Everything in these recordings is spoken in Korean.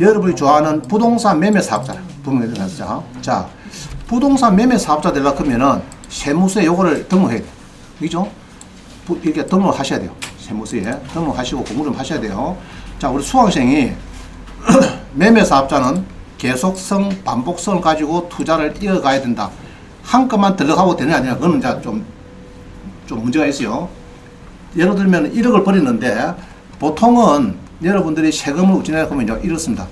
여러분이 좋아하는 부동산 매매 사업자 두 명이 들어갔죠. 자, 부동산 매매 사업자 되려고 하면은 세무서에 요거를 등록해야 돼요. 그죠? 이렇게 등록하셔야 돼요. 세무서에 등록하시고 공부 좀 하셔야 돼요. 자, 우리 수강생이 매매 사업자는 계속성, 반복성을 가지고 투자를 이어가야 된다. 한건만 들어가고 되느냐 아니냐, 그거는 이제 좀 문제가 있어요. 예를 들면 1억을 버리는데 보통은 여러분들이 세금을 우진하려고 하면 이렇습니다.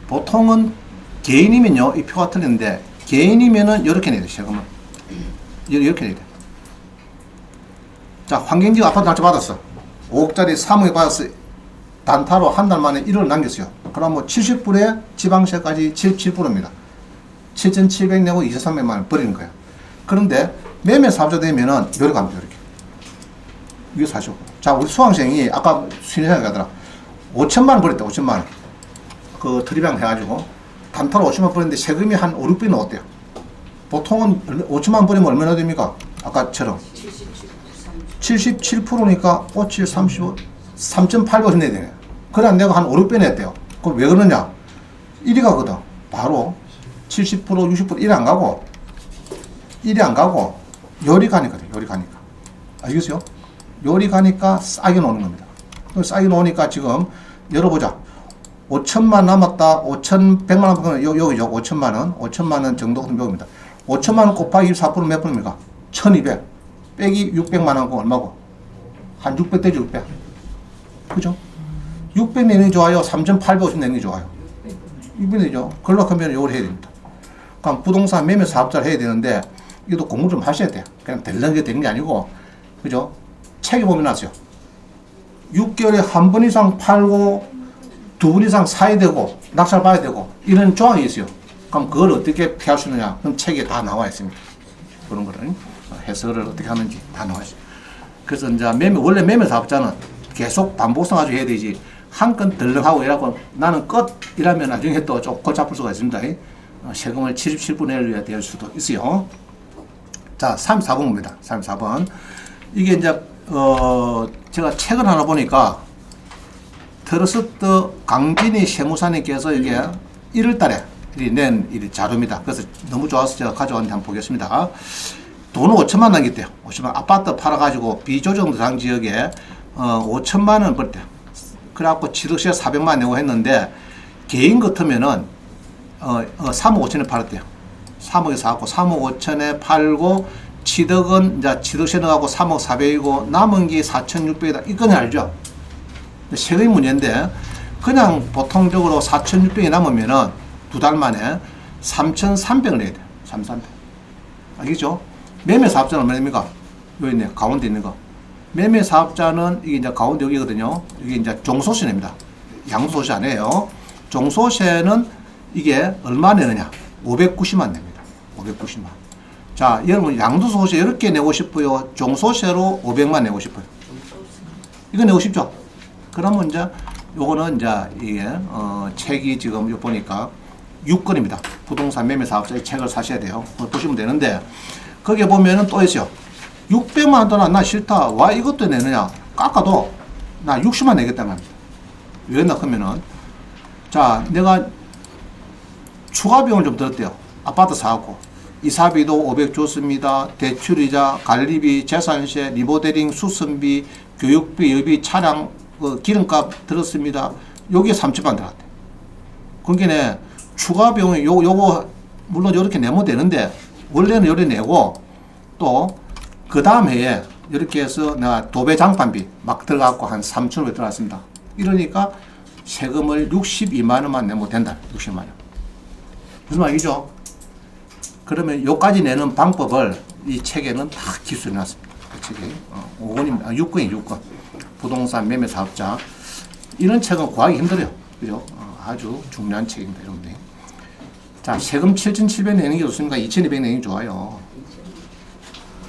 보통은 개인이면요, 이 표가 틀리는데 개인이면은 이렇게 내야 돼요, 세금을. 이렇게 내야 돼요. 자, 환경지역 아파트 단체 받았어. 5억짜리 3억에 받았어. 단타로 한 달 만에 1억을 남겼어요. 그럼 뭐 70불에 지방세까지 77%입니다. 7,700 내고 2,300만 원 버리는 거예요. 그런데 매매 사업자 되면은 이렇게 합니다, 이렇게. 이거 사시고. 자, 우리 수강생이 아까 순위생각 하더라. 5천만 원 버렸대, 5천만 원. 그 트리병 해가지고. 단타로 5천만 원 버렸는데 세금이 한 5, 600이 나왔대요. 보통은 5천만 원 버리면 얼마나 됩니까? 아까처럼. 77%니까 57, 35, 3.8% 내야 되네. 그래, 내가 한 5, 6배 냈대요. 그럼 왜 그러냐? 1위 가거든. 바로 70%, 60% 1위 안 가고, 1위 안 가고, 요리 가니까 돼, 요리 가니까. 알겠어요? 요리 가니까 싸게 나오는 겁니다. 싸게 나오니까 지금 열어보자. 5천만 남았다. 5,100만 원, 여기죠. 5천만 원. 5천만 원 정도 같은 경우입니다. 5천만 원 곱하기 24% 몇 분입니까? 1,200. 빼기 600만 원고 얼마고? 한 600 되죠, 600. 그죠? 600 내는 게 좋아요? 3,850 내는 게 좋아요? 600 내죠. 그러려고 하면 이걸 해야 됩니다. 그럼 부동산 매매 사업자를 해야 되는데, 이것도 공부 좀 하셔야 돼요. 그냥 되는 게 아니고, 그죠? 책에 보면 나왔어요. 6개월에 한 번 이상 팔고, 2번 이상 사야 되고, 낙찰 봐야 되고, 이런 조항이 있어요. 그럼 그걸 어떻게 피할 수 있느냐? 그럼 책에 다 나와 있습니다. 그런 거를. 해설을 어떻게 하는지 다 나와 있어요. 그래서 이제 원래 매매 사업자는 계속 반복성 가지고 해야 되지, 한 건 덜렁하고 이라고 나는 끝! 이라면 나중에 또 좀 골치 아플 수가 있습니다. 세금을 77% 내야 될 수도 있어요. 자, 34번 봅니다. 34번. 이게 이제, 제가 책을 하나 보니까, 트러스트 강진희 세무사님께서 이게 1월 달에 낸 자료입니다. 그래서 너무 좋아서 제가 가져왔는데 한번 보겠습니다. 돈을 5천만 남겼대요. 5천만 아파트 팔아가지고 비조정도상 지역에 5천만 원 벌대요. 그래갖고 취득세 400만 내고 했는데 개인 같으면은 3억 5천에 팔았대요. 3억에 사갖고 3억 5천에 팔고 취득은 이제 취득세 넣어갖고 3억 4백이고 남은 게 4,600이다. 이건 알죠? 세금 문제인데 그냥 보통적으로 4,600이 남으면은 두 달 만에 3,300을 내야 돼요. 3,300. 알겠죠? 매매 사업자는 얼마입니까? 여기 있네. 가운데 있는 거. 매매 사업자는 이게 이제 가운데 여기거든요. 이게 이제 종소세 냅니다. 양도소세 아니에요. 종소세는 이게 얼마 내느냐? 590만 냅니다. 590만. 자, 여러분 양도소세 이렇게 내고 싶어요? 종소세로 500만 내고 싶어요? 이거 내고 싶죠? 그러면 이제 요거는 이제 이게 책이 지금 요 보니까 6권입니다. 부동산 매매 사업자 이 책을 사셔야 돼요. 보시면 되는데 거기에 보면은 또 있어요. 600만 원 동안 나 싫다. 와 이것도 내느냐? 깎아도 나 60만 내겠다는 겁니다. 왜 그랬나 하면은 자 내가 추가 비용을 좀 들었대요. 아파트 사갖고 이사비도 500 줬습니다. 대출이자, 관리비, 재산세, 리모델링, 수선비, 교육비, 여비, 차량, 기름값 들었습니다. 여기에 3천만 들어갔대. 그러니까 추가 비용이 요거 물론 이렇게 내면 되는데 원래는 요래 내고 또 그 다음 해에 이렇게 해서 내가 도배 장판비 막 들어가고 한 3,500 들어갔습니다. 이러니까 세금을 62만 원만 내면 된다. 60만 원. 무슨 말이죠? 그러면 요까지 내는 방법을 이 책에는 다 기술해 놨습니다. 그 책에 5권입니다. 6권이 6권. 부동산 매매 사업자. 이런 책은 구하기 힘들어요. 그죠? 아주 중요한 책입니다. 여러분들. 자, 세금 7,700 내는 게 좋습니까? 2,200 내는 게 좋아요.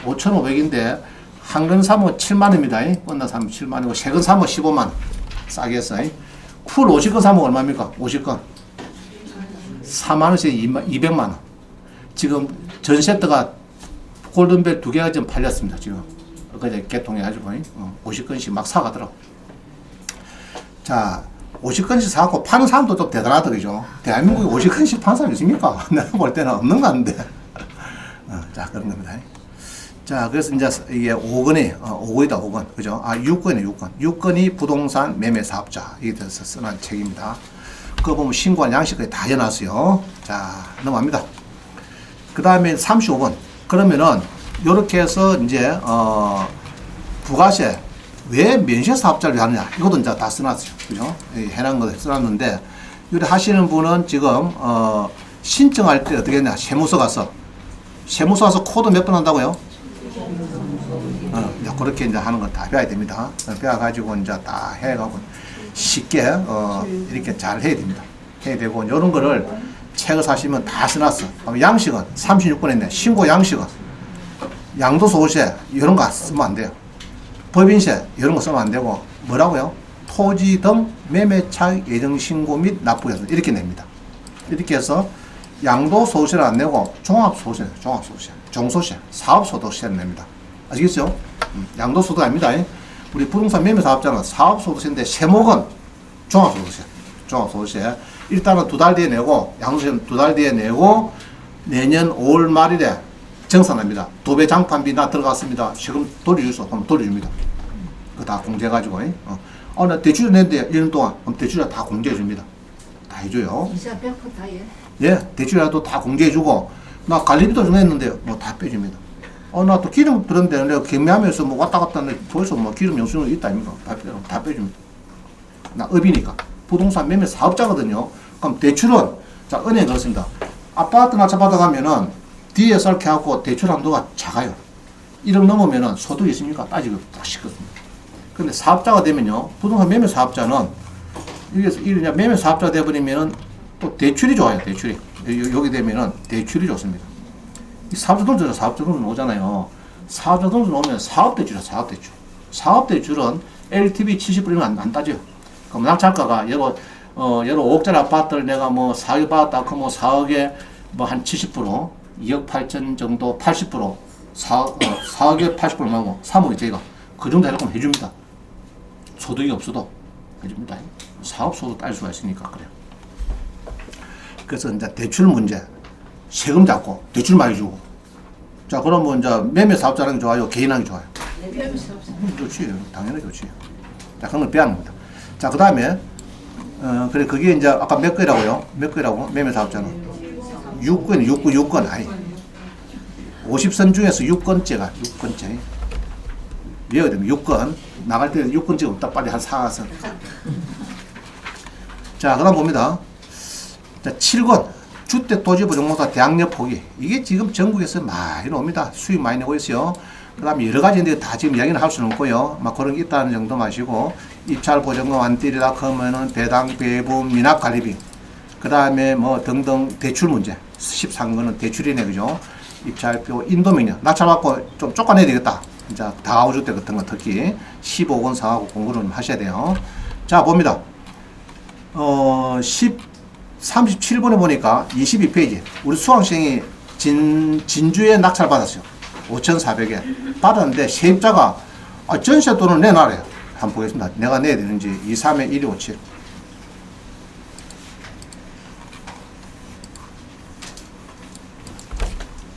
5,500인데 한근 사면 7만원입니다. 끝나 사면 7만원이고 세근 사면 15만원. 싸게 했어요. 풀 50건 사면 얼마입니까? 50건. 4만원씩 200만원. 지금 전 세트가 골든벨 2개가 지금 팔렸습니다. 지금. 그제 개통해가지고 50건씩 막 사가더라고. 자, 50건씩 사갖고 파는 사람도 좀 대단하다, 그죠? 대한민국에 50건씩 파는 사람 있습니까? 내가 볼 때는 없는 거 같은데. 자, 그런 겁니다. 자, 그래서 이제 이게 5건이, 5건이다, 5건. 그죠? 6건이네, 6건. 6건이 부동산 매매 사업자. 이게 돼서 써난 책입니다. 그거 보면 신고한 양식까지 다 해놨어요. 자, 넘어갑니다. 그 다음에 35번. 그러면은, 요렇게 해서 이제, 부가세, 왜 면세 사업자를 하느냐. 이것도 이제 다 써놨어요. 그죠? 해놓은 거 써놨는데, 요리 하시는 분은 지금, 신청할 때 어떻게 했냐. 세무서 가서 코드 몇 번 한다고요? 이제 그렇게 이제 하는 걸 다 배워야 됩니다. 배워가지고 이제 다 해가고 쉽게, 이렇게 잘 해야 됩니다. 해야 되고, 이런 거를 책을 사시면 다 써놨어. 양식은 36번 했네. 신고 양식은 양도소득세 이런 거 쓰면 안 돼요. 법인세 이런 거 쓰면 안 되고 뭐라고요? 토지 등 매매차익 예정 신고 및 납부에서 이렇게 냅니다. 이렇게 해서 양도소득세를 안 내고 종합소득세, 종소세, 사업소득세를 냅니다. 아시겠죠? 양도소득 아닙니다. 우리 부동산 매매 사업자는 사업소득세인데 세목은 종합소득세. 일단은 2달 뒤에 내고 양도세는 2달 뒤에 내고 내년 5월 말일에 정산합니다. 도배 장판비나 들어갔습니다. 지금 돌려주소. 그럼 돌려줍니다. 그거 다 공제해가지고. 나 대출을 냈는데 1년 동안. 그럼 대출을 다 공제해줍니다. 다 해줘요. 이자 100% 다 예. 예, 대출이라도 다 공제해주고, 나 관리비도 좀 냈는데, 뭐 다 빼줍니다. 나 또 기름 들었는데, 내가 경매하면서 뭐 왔다 갔다 하는데, 벌써 뭐 기름 영수증이 있다, 아닙니까? 다 빼줍니다. 나 업이니까. 부동산 매매 사업자거든요. 그럼 대출은, 자, 은행 그렇습니다. 아파트 낙찰 받아가면은, 뒤에서 이렇게 하고 대출 한도가 작아요. 1억 넘으면은 소득이 있습니까? 따지고 딱 쉽거든요. 근데 사업자가 되면요, 부동산 매매 사업자는, 이게 매매 사업자가 되어버리면은, 또 대출이 좋아요, 대출이. 여기 되면은 대출이 좋습니다. 이 사업자 등록증 오잖아요. 사업자 등록증 오면 사업대출이야, 사업대출. 사업대출은 LTV 70%는 안 따져요. 그럼 낙찰가가, 얘로 5억짜리 아파트를 내가 뭐 4억 받았다, 그럼 뭐 4억에 뭐 한 70%, 2억 8천 정도 80%, 4억에 80% 말고 3억이 저희가. 그 정도 해놓고 해줍니다. 소득이 없어도 해줍니다. 사업소득 딸 수가 있으니까, 그래요. 그래서 이제 대출 문제, 세금 잡고 대출 많이 주고. 자, 그러면 이제 매매 사업자는 좋아요, 개인하기 좋아요. 매매 사업자. 좋지, 당연히 좋지. 자, 그런 걸 빼앗는 겁니다. 자, 그 다음에 그래 그게 이제 아까 몇 건이라고요? 몇 건이라고? 매매 사업자는 6건 아니. 50선 중에서 6건째가 6건째. 외워야 됩니다. 6건 나갈 때 6건째 없다 빨리 한 4선. 자, 그다음 봅니다. 자, 7권 주택토지보증공사 대항력 포기. 이게 지금 전국에서 많이 나옵니다. 수익 많이 내고 있어요. 그 다음에 여러 가지인데 다 지금 이야기는 할 수는 없고요. 막 그런 게 있다는 정도 마시고, 입찰 보증금 안 때리다 그러면은 배당, 배분, 미납 관리비. 그 다음에 뭐 등등 대출 문제. 13건은 대출이네, 그죠? 입찰표, 인도명령. 낙찰받고 좀 쫓아내야 되겠다. 이제 다가오주택 같은 거 특히 15건 사하고 공부를 좀 하셔야 돼요. 자, 봅니다. 37번에 보니까 22페이지. 우리 수강생이 진주에 낙찰 받았어요. 5,400에. 받았는데 세입자가 전세 돈을 내놔래요. 한번 보겠습니다. 내가 내야 되는지. 23에 1257.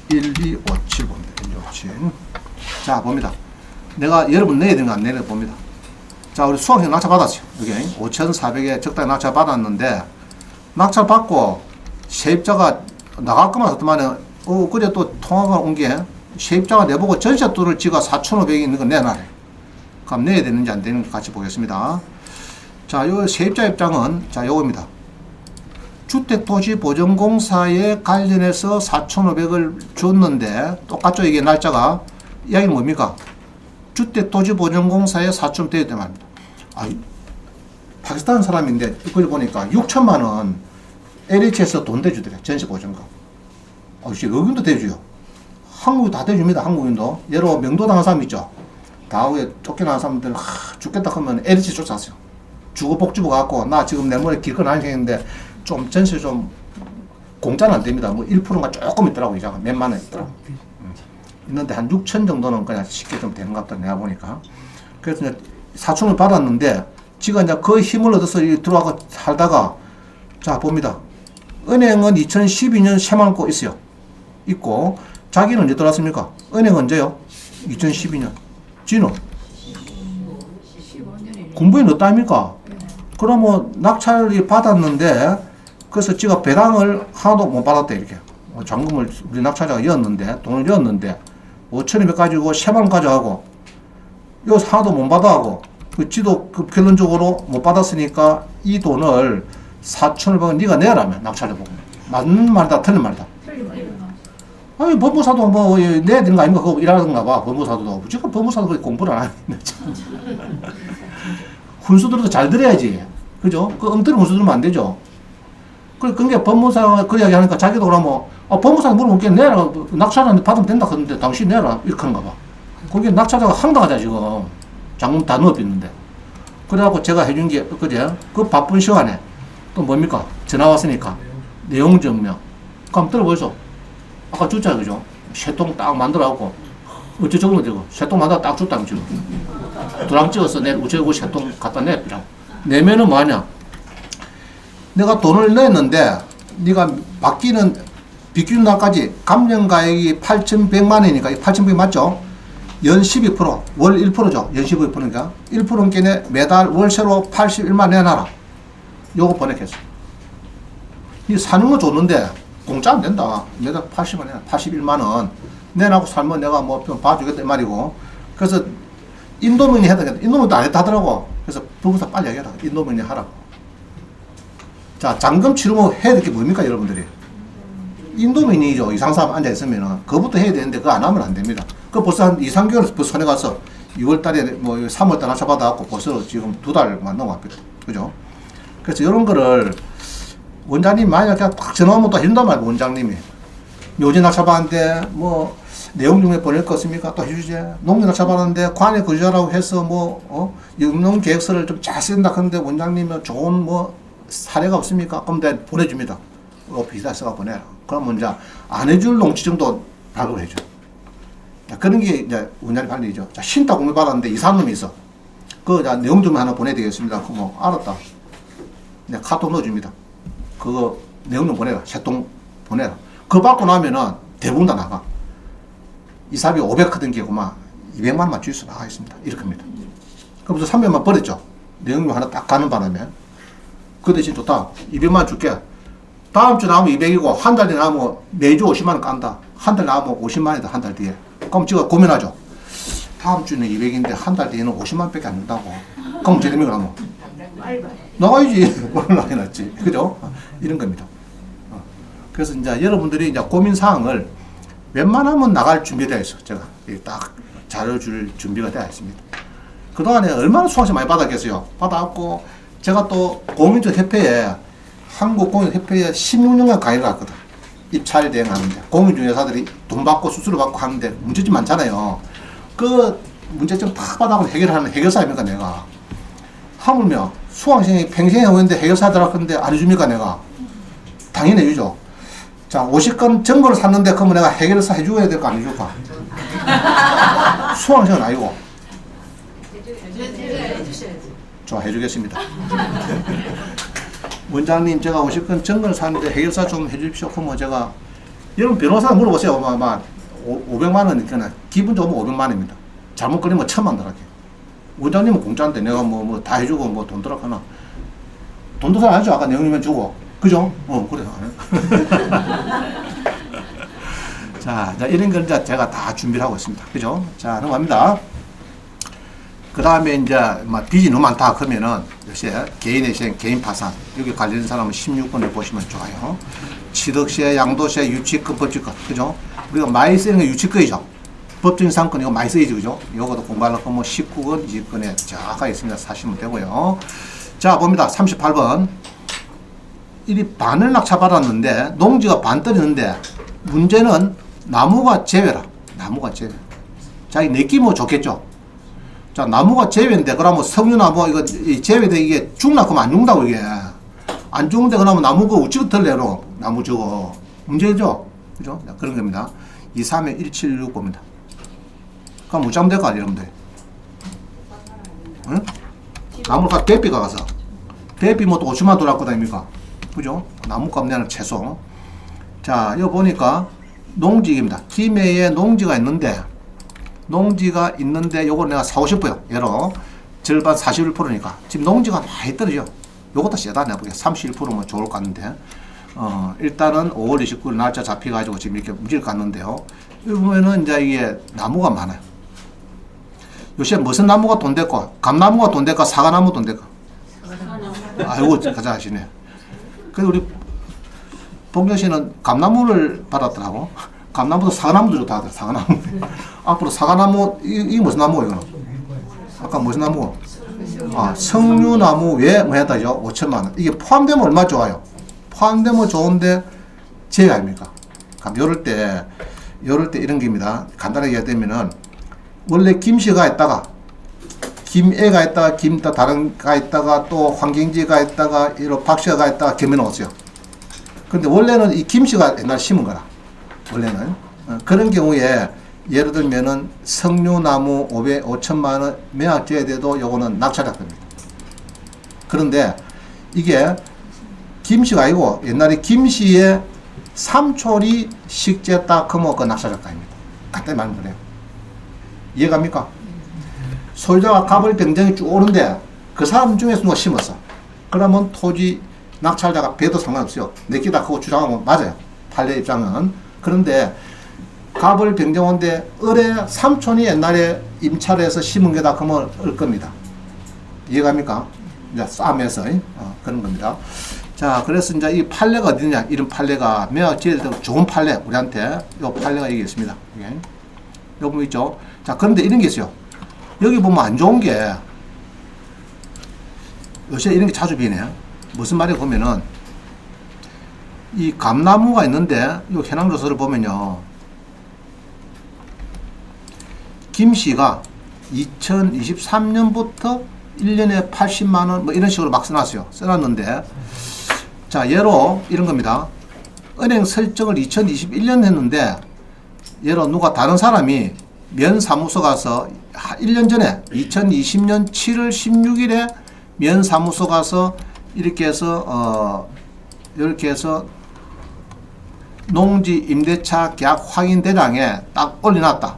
1257 봅니다. 1257. 자, 봅니다. 내가 여러분 내야 되는 거 안 내야 되는 거 봅니다. 자, 우리 수강생 낙찰 받았어요. 여기 5,400에 적당히 낙찰 받았는데, 낙찰 받고 세입자가 나갈 것만 같더만은 그래 또 통화가 온 게 세입자가 내보고 전세돈을 지가 4,500이 있는 거 내놔래. 그럼 내야 되는지 안 되는지 같이 보겠습니다. 자, 요 세입자 입장은 자, 요겁니다. 주택토지보증공사에 관련해서 4,500을 줬는데 똑같죠? 이게 날짜가. 이야기는 뭡니까? 주택토지보증공사에 4,500을 때 말입니다. 파키스탄 사람인데 그걸 보니까 6천만 원 LH에서 돈 대주더래. 전세 보증금. 여기도 대주요. 한국이 다 대줍니다. 한국인도. 예로 명도당한 사람 있죠. 다후에 쫓겨나는 사람들 죽겠다 하면 LH 쫓아왔어요. 주거복지부 갖고 나 지금 내일모레 길건 안 생겼는데 좀 전세 좀 공짜는 안 됩니다. 뭐 1%가 조금 있더라고. 이자가 몇만 원 있더라고. 있는데 한 6천 정도는 그냥 쉽게 좀 되는 것 같다. 내가 보니까. 그래서 이제 4천을 받았는데 지가 이제 그 힘을 얻어서 들어와서 살다가, 자, 봅니다. 은행은 2012년 새만 고 있어요. 있고, 자기는 언제 들어왔습니까? 은행 언제요? 2012년. 지는? 15년에 공부에 넣었다 아닙니까? 그러면 낙찰이 받았는데, 그래서 지가 배당을 하나도 못 받았대, 이렇게. 잔금을 우리 낙찰자가 이었는데, 돈을 이었는데, 5천원에 가지고 새만 가져가고, 요 하나도 못 받아하고, 그 지도 그 결론적으로 못 받았으니까 이 돈을 4천을 받고 네가 내라면 낙찰자 보고. 맞는 말이다, 틀린 말이다. 틀린 말이야. 아니, 법무사도 뭐, 내야 되는 거 아닙니까? 그거 일하던가 봐, 법무사도. 무조건 법무사도 그렇게 공부를 안 하는데, 참. 훈수 들어도 잘 들어야지. 그죠? 그 엉터리 훈수 들으면 안 되죠. 그게 법무사가 그 이야기 하니까 자기도 그러면, 법무사한테 물어보면 내라. 낙찰자한테 받으면 된다. 그러는데 당신 내라. 이렇게 하는가 봐. 거기에 낙찰자가 황당하자, 지금. 장금 다 넣어있는데. 그래갖고 제가 해준 게, 그제? 그 바쁜 시간에 또 뭡니까? 전화 왔으니까. 내용 증명. 그럼 들어보이소. 아까 줬잖아, 그죠? 쇠통 딱 만들어갖고. 어쩌저쩌고 되고. 쇠통 만들어 딱 줬다면 지금. 도랑 찍어서 내 우체국 쇠통 갖다 내비라. 내면은 뭐하냐? 내가 돈을 냈는데, 네가 바뀌는, 비뀌는 날까지 감정가액이 8,100만 원이니까, 8,100 맞죠? 연 12%, 월 1%죠. 연 12%니까. 1%께 매달 월세로 81만 원 내놔라. 요거 보내겠어. 이 사는 거 줬는데, 공짜 안 된다. 매달 80만 원, 81만 원. 내놔고 살면 내가 뭐 좀 봐주겠다, 이 말이고. 그래서, 인도민이 해야 되겠다. 인도민도 안 했다 하더라고. 그래서, 부부사 빨리 얘기해라. 인도민이 하라고. 자, 잔금 치르면 해야 될 게 뭡니까, 여러분들이? 인도민이죠. 이상사람 앉아있으면은. 그거부터 해야 되는데, 그거 안 하면 안 됩니다. 그 벌써 한 2, 3개월 벌써 손해 가서 6월 달에 뭐 3월 달 낙찰 받아갖고 벌써 지금 2달만 넘어갑니다. 그죠? 그래서 이런 거를 원장님 만약에 딱 전화 오면 또 해준단 말이에요, 원장님이. 요즘 낙찰 받았는데 뭐 내용 중에 보낼 거 없습니까? 또 해주지. 농민 낙찰 받았는데 관에 거주자라고 해서 뭐, 영농 계획서를 좀 잘 쓴다 하는데 원장님은 좋은 뭐 사례가 없습니까? 그럼 내가 보내줍니다. 비슷하게 써가 보내라. 그러면 이제 안 해줄 농지 정도 발급을 해줘. 자, 그런 게 이제 원장님 할 일이죠. 자, 신탁 공유 받았는데 이상한 놈이 있어. 그, 자, 내용 좀 하나 보내야 되겠습니다. 그 뭐, 알았다. 내가 카톡 넣어줍니다. 그거 내용 좀 보내라. 새통 보내라. 그거 받고 나면은 대부분 다 나가. 이 사업이 500 하던 게구만 200만 원만 주유소 나가 있습니다. 이렇게 합니다. 그럼 300만 버렸죠. 내용 좀 하나 딱 가는 바람에. 그 대신 좋다. 200만 원 줄게. 다음 주 나오면 200이고, 한 달 뒤에 나오면 매주 50만 원 깐다. 한 달 나오면 50만 원이다, 한 달 뒤에. 그럼 제가 고민하죠. 다음 주는 200인데 한 달 뒤에는 50만 원밖에 안 준다고. 그럼 어떻게 됩니까, 그러면? 나가야지. 얼마나 해놨지. 그죠? 이런 겁니다. 그래서 이제 여러분들이 이제 고민사항을 웬만하면 나갈 준비가 되어 있어. 제가 딱 자료줄 준비가 되어 있습니다. 그동안에 얼마나 수강생 많이 받았겠어요. 받아갖고, 제가 또 공인조 협회에, 한국공인협회에 16년간 강의를 갔거든. 입찰 대행하는데. 공인중개사들이 돈 받고 수수료 받고 하는데 문제점 많잖아요. 그 문제점 다 받아갖고 해결하는 해결사입니까, 내가? 하물며 수강생이 평생에 오는데 해결사들아 근데 안 해줍니까, 내가? 당연히 해주죠. 자, 50건 정보를 샀는데 그러면 내가 해결사 해줘야 될까, 안 해줄까? 수강생은 아니고. 좋아, 해주겠습니다. 원장님, 제가 50건 정보를 샀는데 해결사 좀 해주십시오. 그러면 제가, 여러분 변호사 물어보세요. 막 500만 원이니까 기본적으로 500만 원입니다. 잘못 걸리면 1,000만 들어게. 원장님은 공짜인데 내가 뭐 다 해주고 뭐 돈 들어가나? 돈도 잘 안 하죠. 아까 내용이면 주고. 그죠? 그래. 자, 이런 걸 이제 제가 다 준비를 하고 있습니다. 그죠? 자, 넘어갑니다. 그 다음에 이제 막 빚이 너무 많다 그러면은 역시 개인의 시행, 개인 파산 여기 관련된 사람은 16번을 보시면 좋아요. 취득세, 양도세, 유치권, 법칙권, 그죠? 우리가 많이 쓰는 게 유치권이죠. 법적인 상권 이거 많이 쓰이죠, 그죠? 요것도 공부하려고 뭐 19권, 20권에 정확하게 있습니다. 사시면 되고요. 자, 봅니다. 38번. 이 반을 낙찰받았는데 농지가 반 떨어졌는데 문제는 나무가 제외라. 나무가 제외. 자기 느낌은 좋겠죠? 자, 나무가 제외인데, 그러면 석류나무, 이거, 제외돼, 이게 죽나? 그러면 안 죽는다고, 이게. 안 죽는데, 그러면 나무 그 우측 털래로, 나무 저거. 문제죠? 그죠? 그런 겁니다. 2, 3에 1, 7, 6 봅니다. 그럼 못 잡으면 될거 아니에요, 여러분들? 응? 나무값 대비가 가서 대비 뭐 또 5천만 들어갈 거 아닙니까? 그죠? 나무값 내는 최소. 자, 여기 보니까 농지입니다. 김해에 농지가 있는데 요거 내가 사고 싶어요. 예로 절반 41%니까 지금 농지가 많이 떨어져. 요것도 세다 내가 보기에 31%면 좋을 것 같은데 일단은 5월 29일 날짜 잡혀가지고 지금 이렇게 움직일 것 같는데요. 여기 보면은 이제 이게 나무가 많아요. 요새 무슨 나무가 돈 됐고 감나무가 돈 됐고 사과나무 돈 됐고 아이고 가자 하시네. 그래서 우리 봉경 씨는 감나무를 받았더라고. 감나무도 사과나무도 좋다 하더라. 사과나무. 앞으로 사과나무 이게 무슨 나무예요 이거는? 아까 무슨 나무고? 아, 석류나무 왜 뭐 했다죠? 5천만 원. 이게 포함되면 얼마 좋아요? 포함되면 좋은데 제외 아닙니까? 그럼 요럴 때 이런 겁니다. 간단하게 얘기하면은 원래 김씨가 있다가 김애가 있다가 다른가 있다가 또 황경지가 있다가 이런 박씨가 있다가 겸해 놓았어요. 근데 원래는 이 김씨가 옛날 심은 거라. 원래는 그런 경우에 예를 들면은 석류나무 5천만 원 매각 제외돼도 요거는 낙찰할 겁니다. 그런데 이게 김씨가 아니고 옛날에 김씨의 삼촌이 식재했다 그러면 그 낙찰할 거 아닙니다. 간단히 말하면 그래요. 이해갑니까? 소유자가 갑을 병정이 쭉 오는데 그 사람 중에서 누가 심었어. 그러면 토지 낙찰자가 배도 상관없어요. 내끼다 그거 주장하면 맞아요. 판례 입장은. 그런데 갑을 병정원데 을의 삼촌이 옛날에 임차를 해서 심은 게다 그러면 을 겁니다. 이해갑니까? 이제 싸움에서 그런 겁니다. 자, 그래서 이제 이 판례가 어디냐? 이런 판례가 매우 제일 좋은 판례 우리한테 요 판례가 여기 있습니다. 여기 보면 있죠. 자, 그런데 이런 게 있어요. 여기 보면 안 좋은 게 요새 이런 게 자주 비네. 무슨 말이 보면은 이 감나무가 있는데 요 현황조서를 보면요. 김씨가 2023년부터 1년에 80만 원 뭐 이런 식으로 막 써놨어요. 써놨는데 자, 예로 이런 겁니다. 은행 설정을 2021년 했는데 예로 누가 다른 사람이 면사무소 가서 1년 전에 2020년 7월 16일에 면사무소 가서 이렇게 해서 농지 임대차 계약 확인 대장에 딱 올려놨다.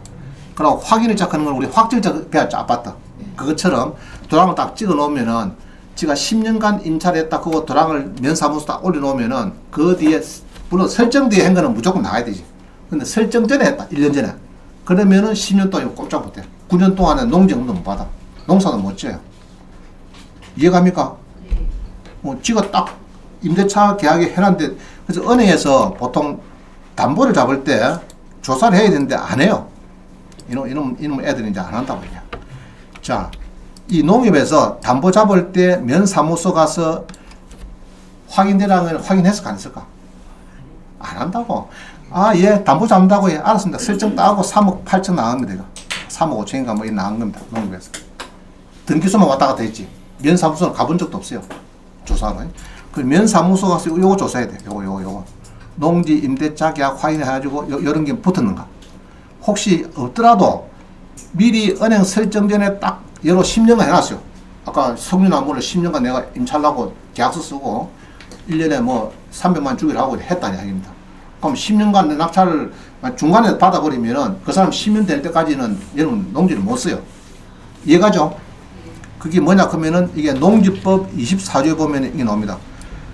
그리고 확인을 시작하는 걸 우리 확정자 배웠죠. 아파트. 그것처럼 도장을 딱 찍어 놓으면은 지가 10년간 임차를 했다. 그거 도장을 면사무소 딱 올려 놓으면은 그 뒤에 물론 설정 뒤에 한 거는 무조건 나가야 되지. 근데 설정 전에 했다. 1년 전에. 그러면은 10년 동안 이거 꼼짝 못해. 9년 동안에 농지금도 못 받아. 농사도 못 지어요. 이해갑니까? 지가 딱 임대차 계약이 해놨는데, 그래서 은행에서 보통 담보를 잡을 때 조사를 해야 되는데 안 해요. 이놈 애들이 이제 안 한다고 해요. 자, 이 농협에서 담보 잡을 때 면사무소 가서 확인대량을 확인했을까 안 했을까? 안 한다고. 아, 예, 담보 잡는다고. 예, 알았습니다. 설정 따고 3억 8천 나갑니다. 이거. 3억 5천인가 뭐 이 나간 겁니다. 농협에서. 등기소만 왔다 갔다 했지. 면사무소는 가본 적도 없어요. 조사는. 그 면사무소 가서 요거 조사해야 돼. 요거. 농지 임대차 계약 확인해가지고 이런 게 붙었는가. 혹시 없더라도 미리 은행 설정 전에 딱 여러 10년간 해놨어요. 아까 석류나무를 10년간 내가 임차하려고 계약서 쓰고 1년에 뭐 300만 주기로 하고 했다는 이야기입니다. 그럼 10년간 내 낙찰을 중간에 받아버리면은 그 사람 10년 될 때까지는 얘는 농지를 못 써요. 이해가죠? 그게 뭐냐 하면은 이게 농지법 24조에 보면 이게 나옵니다.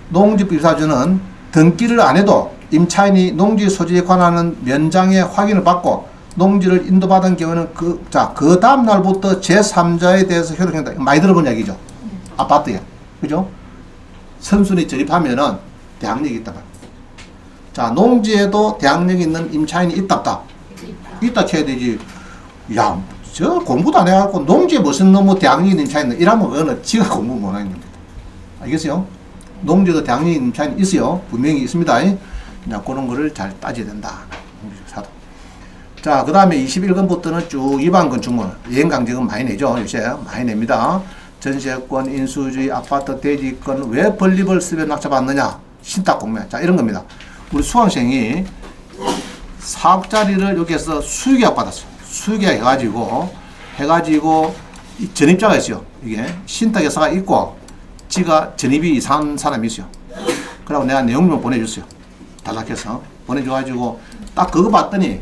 농지법 24조는 등기를 안 해도 임차인이 농지 소지에 관한 면장의 확인을 받고 농지를 인도받은 경우에는 그 다음 날부터 제3자에 대해서 효력한다. 많이 들어본 이야기죠. 아파트에. 그죠? 선순위 저립하면은 대항력이 있다. 자, 농지에도 대항력이 있는 임차인이 있다. 있다 해야 되지. 야, 저 공부도 안 해갖고 농지에 무슨 너무 대항력이 있는 임차인은 이러면 그거는 지가 공부 못 하는 겁니다. 알겠어요? 농지에도 대항력이 있는 임차인이 있어요. 분명히 있습니다. 자, 그런 거를 잘 따져야 된다. 사도. 자, 그 다음에 21건부터는 쭉 위반 건축물, 이행강제금 많이 내죠. 요새 많이 냅니다. 전세권, 인수주의, 아파트, 대지권, 왜 건립을 수변 낙찰받느냐? 신탁 공매. 자, 이런 겁니다. 우리 수강생이 4억짜리를 여기에서 수의계약 받았어요. 수의계약 해가지고 이 전입자가 있어요. 이게 신탁여사가 있고 지가 전입이 이상한 사람이 있어요. 그리고 내가 내용만 보내줬어요. 단락해서 보내줘가지고 딱 그거 봤더니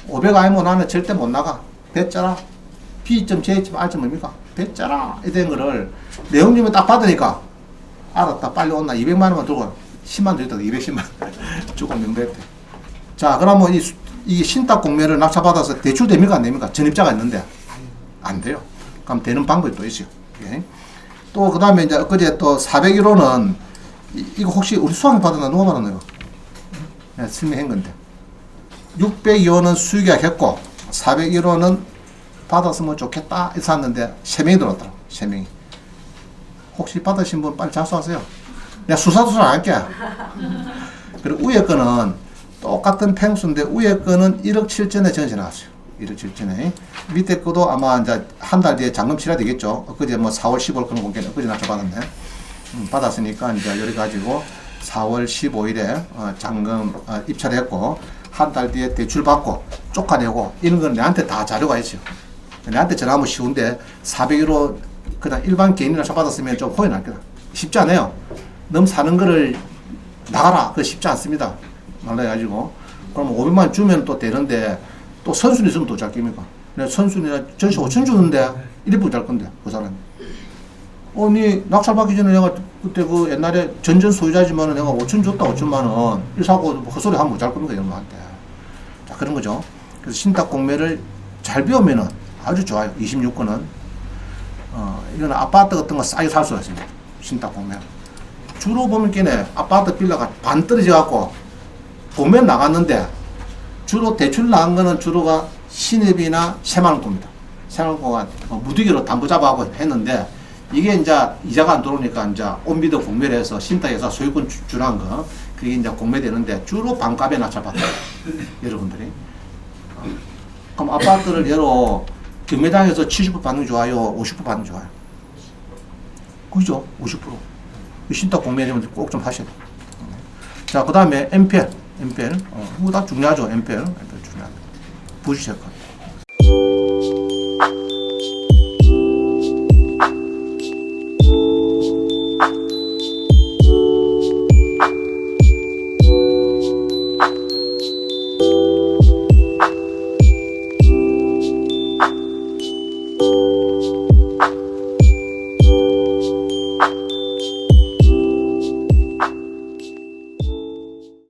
500 아니면 나는 절대 못 나가. 뱉자라. B점, J점, R점 뭡니까? 뱉자라. 이런 거를 내용님을 딱 받으니까 알았다. 빨리 온나. 200만 원만 들고 10만 더 있다. 210만 주고 명백대. 자, 그러면 이 신탁 공매를 낙찰받아서 대출 됩니까? 안 됩니까? 전입자가 있는데 안 돼요. 그럼 되는 방법이 또 있어요. 예. 또 그 다음에 이제 엊그제 또 401호는 이거 혹시 우리 수학이 받았나? 누가 받았나요? 네, 설명한 건데 602호는 수의계약 했고 401호는 받았으면 좋겠다 했었는데 3명이 들어왔더라고. 3명이. 혹시 받으신 분 빨리 작성하세요. 내가 수사도서 안 할게. 그리고 위에 거는 똑같은 팽수인데 위에 거는 1억 7천에 전세 나왔어요. 1억 7천에. 밑에 거도 아마 이제 한 달 뒤에 잔금 치러야 되겠죠. 엊그제 뭐 4월 15일 그런 공개는 엊그제 낙찰 받았네. 받았으니까 이제 여기 가지고 4월 15일에 잔금 입찰을 했고 한 달 뒤에 대출 받고 쫓아내고 이런 건 내한테 다 자료가 있어요. 내한테 전화하면 쉬운데 401호 그냥 일반 개인이 낙찰 받았으면 좀 호연 할 거다. 쉽지 않아요. 너무 사는 거를 나가라. 그거 쉽지 않습니다. 말라가지고 그럼 500만 원 주면 또 되는데 또 선순위 있으면 또 잘 깁니까? 내가 선순위나 전시 5천 주는데 1인분 잘 건데 그 사람이. 니 낙찰 받기 전에 내가 그때 그 옛날에 전전 소유자지만은 내가 5천 줬다 5천만 원 일 사고 뭐 헛소리 하면 못 잘 겁니까 이놈한테. 자 그런 거죠. 그래서 신탁 공매를 잘 배우면은 아주 좋아요. 26건은 이거는 아파트 같은 거 싸게 살 수가 있습니다. 신탁 공매. 주로 보면 걔네 아파트 빌라가 반 떨어져 갖고 공매 나갔는데 주로 대출 나간 거는 주로가 신입이나 새마을고입니다. 새마을고가 무디기로 담보 잡아하고 했는데 이게 이제 이자가 안 들어오니까 이제 온비도 공매를 해서 신탁에서 소유권 주라는 거 그게 이제 공매되는데 주로 반값에 낙찰받아요. 여러분들이. 그럼 아파트를 예로 경매장에서 70% 받는 게 좋아요? 50% 받는 게 좋아요? 그죠? 50%. 신탁 공매되면 꼭 좀 하셔야 돼요. 자, 그 다음에 MPL. 그거 다 중요하죠. MPL 중요합니다. 부지 체크.